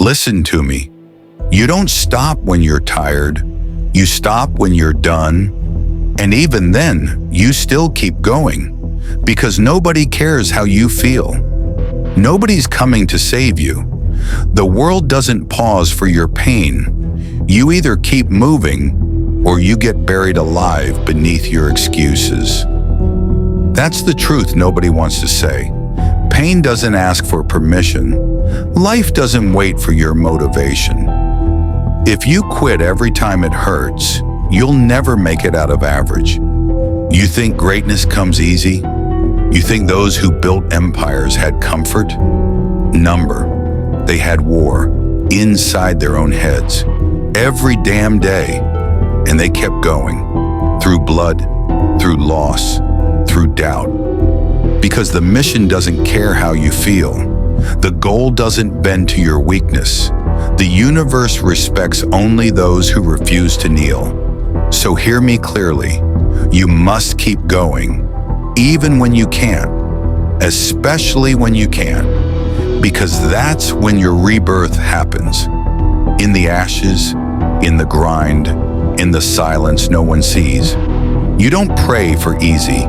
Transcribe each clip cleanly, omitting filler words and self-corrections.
Listen to me. You don't stop when you're tired. You stop when you're done. And even then, you still keep going. Because nobody cares how you feel. Nobody's coming to save you. The world doesn't pause for your pain. You either keep moving, or you get buried alive beneath your excuses. That's the truth nobody wants to say. Pain doesn't ask for permission. Life doesn't wait for your motivation. If you quit every time it hurts, you'll never make it out of average. You think greatness comes easy? You think those who built empires had comfort? Number. They had war inside their own heads every damn day, and they kept going through blood, through loss, through doubt. Because the mission doesn't care how you feel. The goal doesn't bend to your weakness. The universe respects only those who refuse to kneel. So hear me clearly. You must keep going, even when you can't, especially when you can't, because that's when your rebirth happens. In the ashes, in the grind, in the silence no one sees. You don't pray for easy.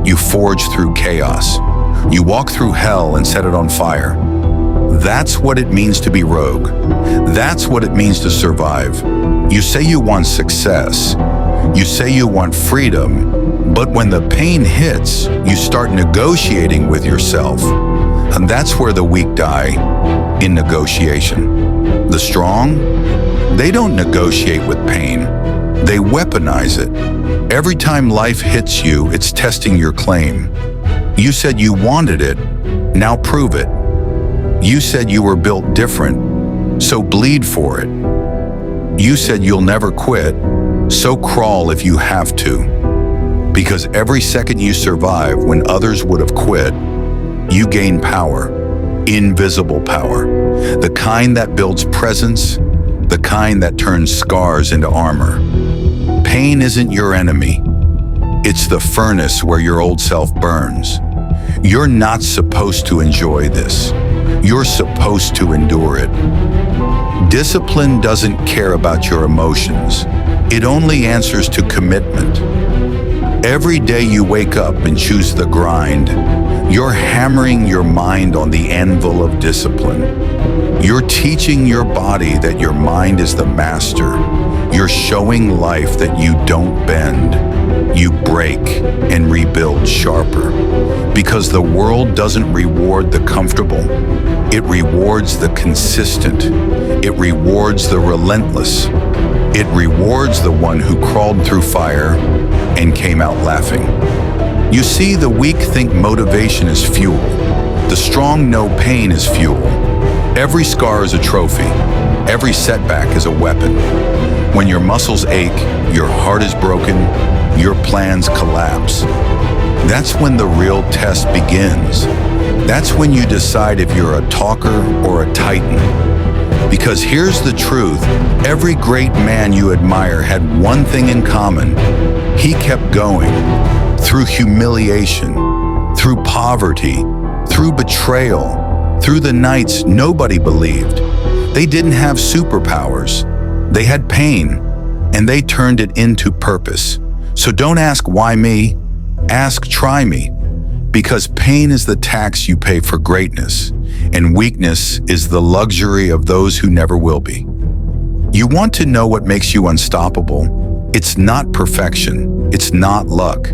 You forge through chaos. You walk through hell and set it on fire. That's what it means to be rogue. That's what it means to survive. You say you want success. You say you want freedom. But when the pain hits, you start negotiating with yourself. And that's where the weak die, in negotiation. The strong, they don't negotiate with pain. They weaponize it. Every time life hits you, it's testing your claim. You said you wanted it, now prove it. You said you were built different, so bleed for it. You said you'll never quit, so crawl if you have to. Because every second you survive when others would have quit, you gain power, invisible power, the kind that builds presence, the kind that turns scars into armor. Pain isn't your enemy. It's the furnace where your old self burns. You're not supposed to enjoy this. You're supposed to endure it. Discipline doesn't care about your emotions. It only answers to commitment. Every day you wake up and choose the grind, you're hammering your mind on the anvil of discipline. You're teaching your body that your mind is the master. You're showing life that you don't bend. You break and rebuild sharper. Because the world doesn't reward the comfortable. It rewards the consistent. It rewards the relentless. It rewards the one who crawled through fire and came out laughing. You see, the weak think motivation is fuel. The strong know pain is fuel. Every scar is a trophy. Every setback is a weapon. When your muscles ache, your heart is broken, your plans collapse. That's when the real test begins. That's when you decide if you're a talker or a titan. Because here's the truth, every great man you admire had one thing in common. He kept going, through humiliation, through poverty, through betrayal, through the nights nobody believed. They didn't have superpowers. They had pain, and they turned it into purpose. So don't ask why me, ask try me. Because pain is the tax you pay for greatness, and weakness is the luxury of those who never will be. You want to know what makes you unstoppable? It's not perfection. It's not luck.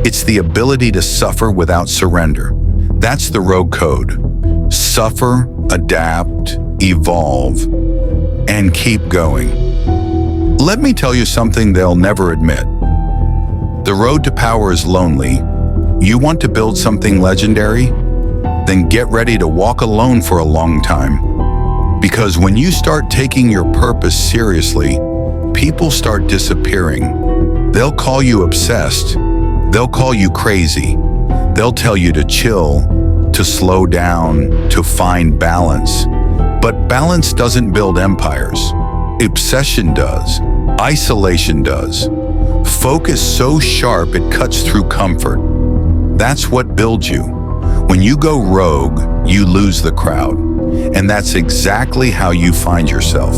It's the ability to suffer without surrender. That's the rogue code. Suffer, adapt, evolve, and keep going. Let me tell you something they'll never admit. The road to power is lonely. You want to build something legendary? Then get ready to walk alone for a long time. Because when you start taking your purpose seriously, people start disappearing. They'll call you obsessed. They'll call you crazy. They'll tell you to chill, to slow down, to find balance. But balance doesn't build empires. Obsession does. Isolation does. Focus so sharp it cuts through comfort. That's what builds you. When you go rogue, you lose the crowd. And that's exactly how you find yourself.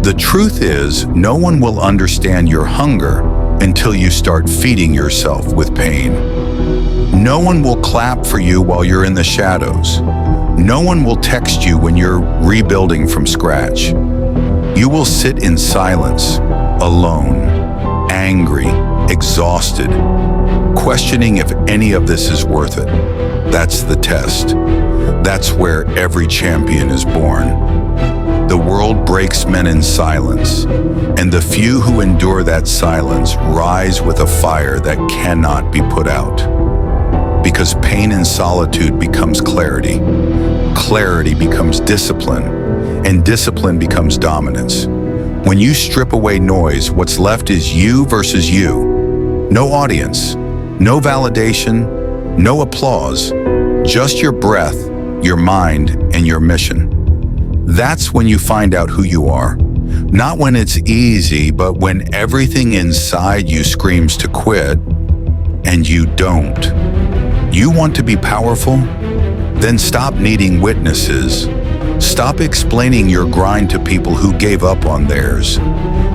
The truth is, no one will understand your hunger until you start feeding yourself with pain. No one will clap for you while you're in the shadows. No one will text you when you're rebuilding from scratch. You will sit in silence, alone, angry, exhausted, questioning if any of this is worth it. That's the test. That's where every champion is born. The world breaks men in silence, and the few who endure that silence rise with a fire that cannot be put out. Because pain and solitude becomes clarity. Clarity becomes discipline, and discipline becomes dominance. When you strip away noise, what's left is you versus you. No audience, no validation, no applause, just your breath, your mind, and your mission. That's when you find out who you are. Not when it's easy, but when everything inside you screams to quit, and you don't. You want to be powerful? Then stop needing witnesses. Stop explaining your grind to people who gave up on theirs.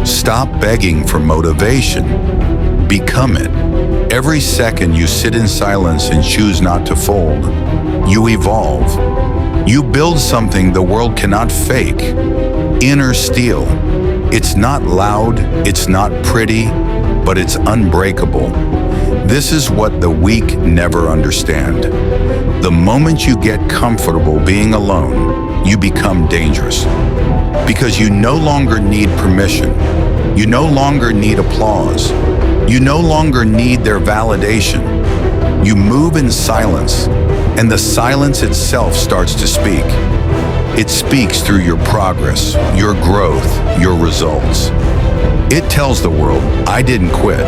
Stop begging for motivation. Become it. Every second you sit in silence and choose not to fold, you evolve. You build something the world cannot fake. Inner steel. It's not loud, it's not pretty, but it's unbreakable. This is what the weak never understand. The moment you get comfortable being alone, you become dangerous. Because you no longer need permission. You no longer need applause. You no longer need their validation. You move in silence, and the silence itself starts to speak. It speaks through your progress, your growth, your results. It tells the world, I didn't quit.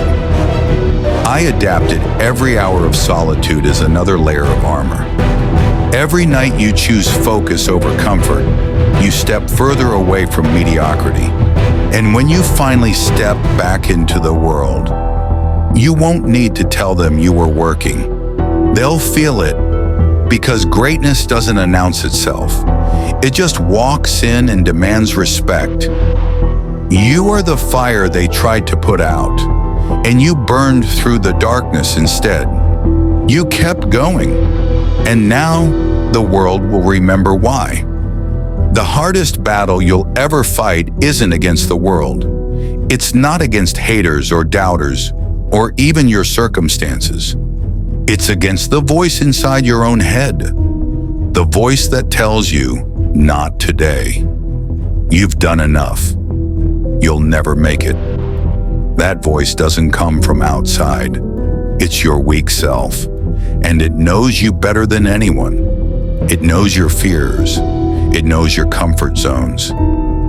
I adapted. Every hour of solitude is another layer of armor. Every night you choose focus over comfort, you step further away from mediocrity. And when you finally step back into the world, you won't need to tell them you were working. They'll feel it, because greatness doesn't announce itself. It just walks in and demands respect. You are the fire they tried to put out, and you burned through the darkness instead. You kept going, and now the world will remember why. The hardest battle you'll ever fight isn't against the world. It's not against haters or doubters, or even your circumstances. It's against the voice inside your own head. The voice that tells you, not today. You've done enough. You'll never make it. That voice doesn't come from outside. It's your weak self, and it knows you better than anyone. It knows your fears. It knows your comfort zones.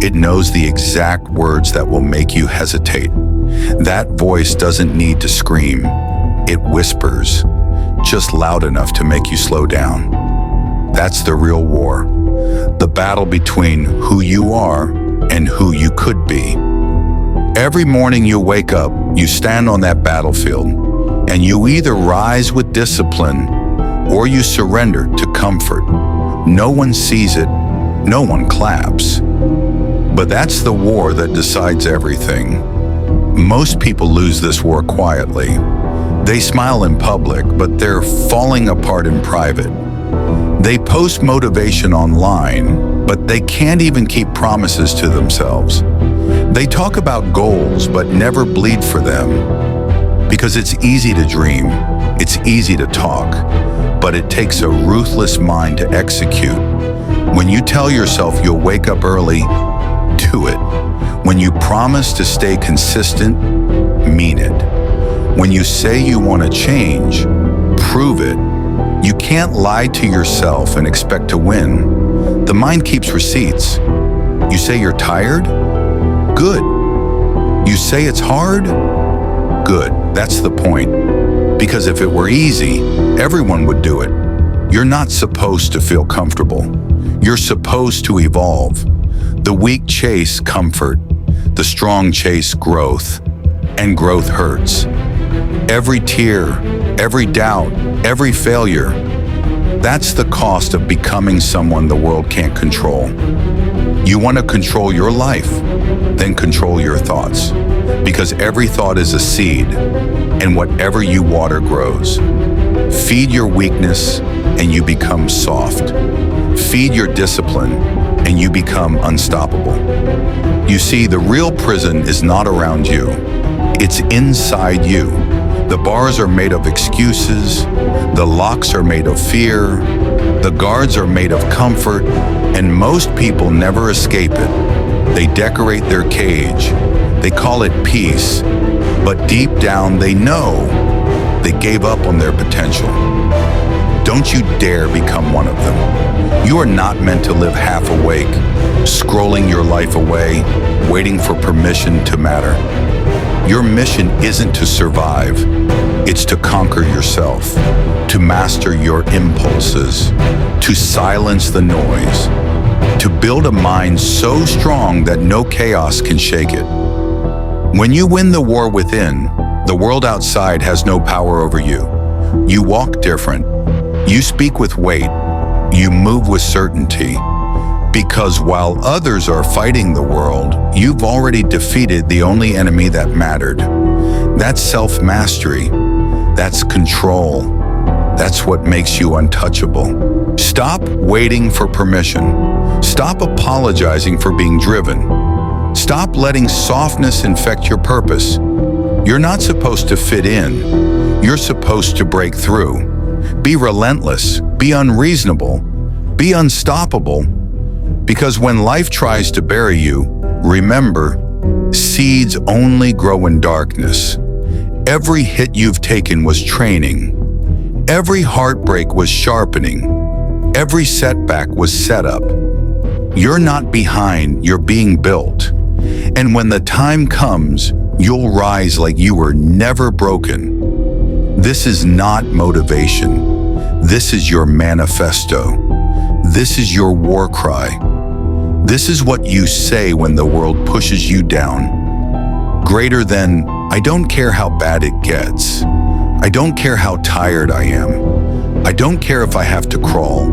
It knows the exact words that will make you hesitate. That voice doesn't need to scream. It whispers, just loud enough to make you slow down. That's the real war. The battle between who you are and who you could be. Every morning you wake up, you stand on that battlefield, and you either rise with discipline or you surrender to comfort. No one sees it, no one claps. But that's the war that decides everything. Most people lose this war quietly. They smile in public, but they're falling apart in private. They post motivation online, but they can't even keep promises to themselves. They talk about goals, but never bleed for them. Because it's easy to dream, it's easy to talk, but it takes a ruthless mind to execute. When you tell yourself you'll wake up early, do it. When you promise to stay consistent, mean it. When you say you want to change, prove it. You can't lie to yourself and expect to win. The mind keeps receipts. You say you're tired? Good. You say it's hard? Good. That's the point. Because if it were easy, everyone would do it. You're not supposed to feel comfortable. You're supposed to evolve. The weak chase comfort. The strong chase growth. And growth hurts. Every tear, every doubt, every failure, That's the cost of becoming someone the world can't control. You want to control your life, then control your thoughts. Because every thought is a seed, and whatever you water grows. Feed your weakness, and you become soft. Feed your discipline, and you become unstoppable. You see, the real prison is not around you. It's inside you. The bars are made of excuses, the locks are made of fear, the guards are made of comfort, and most people never escape it. They decorate their cage, they call it peace, but deep down they know they gave up on their potential. Don't you dare become one of them. You are not meant to live half awake, scrolling your life away, waiting for permission to matter. Your mission isn't to survive, it's to conquer yourself, to master your impulses, to silence the noise, to build a mind so strong that no chaos can shake it. When you win the war within, the world outside has no power over you. You walk different, you speak with weight, you move with certainty. Because while others are fighting the world, you've already defeated the only enemy that mattered. That's self-mastery. That's control. That's what makes you untouchable. Stop waiting for permission. Stop apologizing for being driven. Stop letting softness infect your purpose. You're not supposed to fit in. You're supposed to break through. Be relentless. Be unreasonable. Be unstoppable. Because when life tries to bury you, remember, seeds only grow in darkness. Every hit you've taken was training. Every heartbreak was sharpening. Every setback was set up. You're not behind, you're being built. And when the time comes, you'll rise like you were never broken. This is not motivation. This is your manifesto. This is your war cry. This is what you say when the world pushes you down. Greater than, I don't care how bad it gets. I don't care how tired I am. I don't care if I have to crawl.